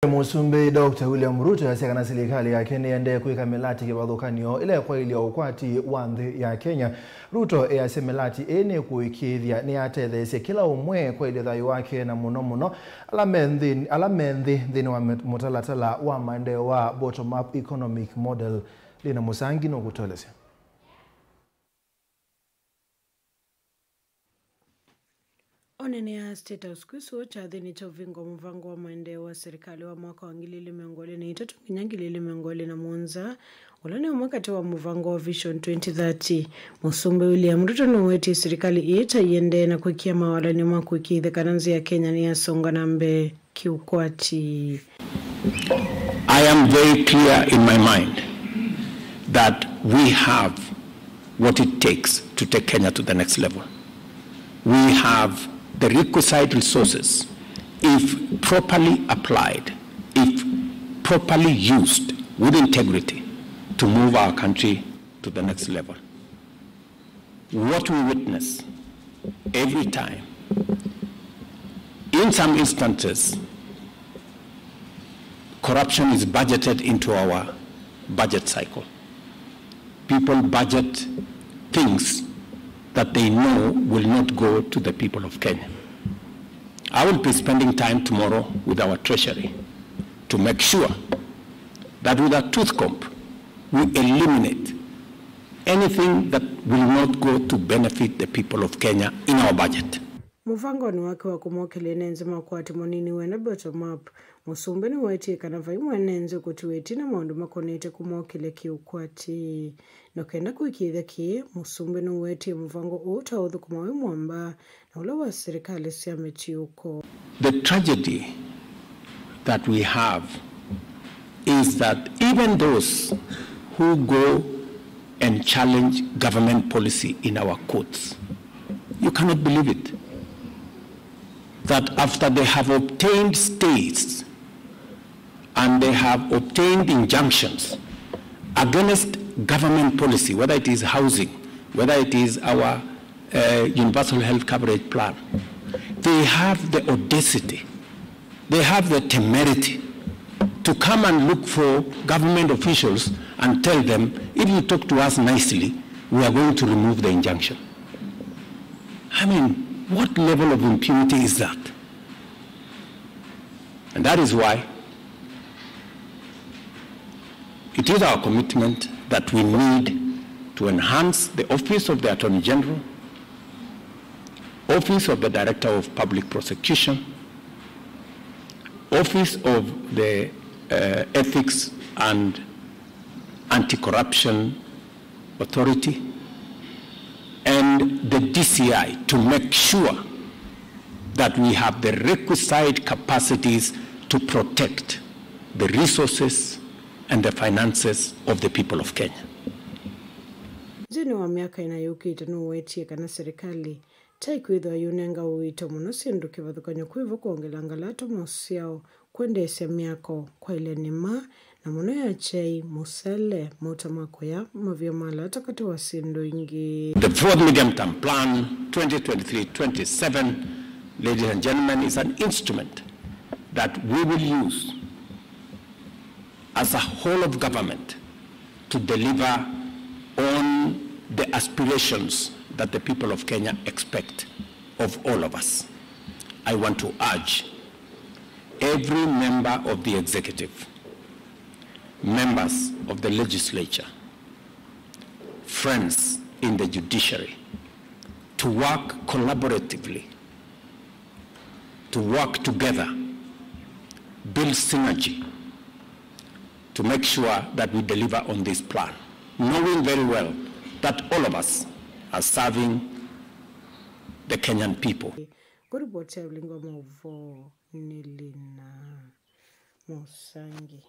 Musumbi Dr. William Ruto yasema silikali yake niyiendee kwika milati kivathukanyo ile kwailya ukwati wa nthi ya Kenya. Ruto yasema milati nikuikiithya niyatetheesya kila umwe kwailya thayu wake na muno alamendi nthini wa mutalatala wa Maendee wa bottom up economic model lina musangi no kutolesya. Onene ya State House kuhusu chathini cha uvingo mvango wa Maendee wa serikali wa mwaka wa 2023 nginya 2024 ulani mwaka wa mvango wa Vision 2030. Musumbi William Ruto nuweti serikali niyiendee na kuikia mawalani mwa kuikiithya kana nthi ya Kenya niyasonga na mbe kiukwati. I am very clear in my mind that we have what it takes to take Kenya to the next level. We have the requisite resources, if properly applied, if properly used with integrity, to move our country to the next level. What we witness every time, in some instances, corruption is budgeted into our budget cycle. People budget things that they know will not go to the people of Kenya. I will be spending time tomorrow with our treasury to make sure that with a tooth comb, we eliminate anything that will not go to benefit the people of Kenya in our budget. Muvangoni wake wa kumokele nenze makwati monini wena bottom up. Musumbi nuweti kana vaimwe nenze kutuweti na maundu makonete kumokele kiukwati. Nokenda kuikiithya ki, Musumbi nuweti muvango utaudhu kumawe mwamba na ula wa serikali siameti uko. The tragedy that we have is that even those who go and challenge government policy in our courts, you cannot believe it, that after they have obtained stays and they have obtained injunctions against government policy, whether it is housing, whether it is our universal health coverage plan, they have the audacity, they have the temerity to come and look for government officials and tell them, if you talk to us nicely, we are going to remove the injunction. I mean, what level of impunity is that? And that is why it is our commitment that we need to enhance the Office of the Attorney General, Office of the Director of Public Prosecution, Office of the Ethics and Anti-Corruption Authority, and the DCI to make sure that we have the requisite capacities to protect the resources and the finances of the people of Kenya. Zini wa miaka inayokita nuwetie kana serikali taikuithwa yunenga uito muno sindu kivathukanyo kwivu kuongelangalato mosiao kwendesya miako kwailya nima na muno ya chai musele mutamako ya mavyo malata kati wa sindu ingi. The fourth medium-term plan 2023-27, ladies and gentlemen, is an instrument that we will use as a whole of government to deliver on the aspirations that the people of Kenya expect of all of us. I want to urge every member of the executive, members of the legislature, friends in the judiciary, to work collaboratively, to work together, build synergy, to make sure that we deliver on this plan, knowing very well that all of us are serving the Kenyan people. Good boy, Nilina Musangi.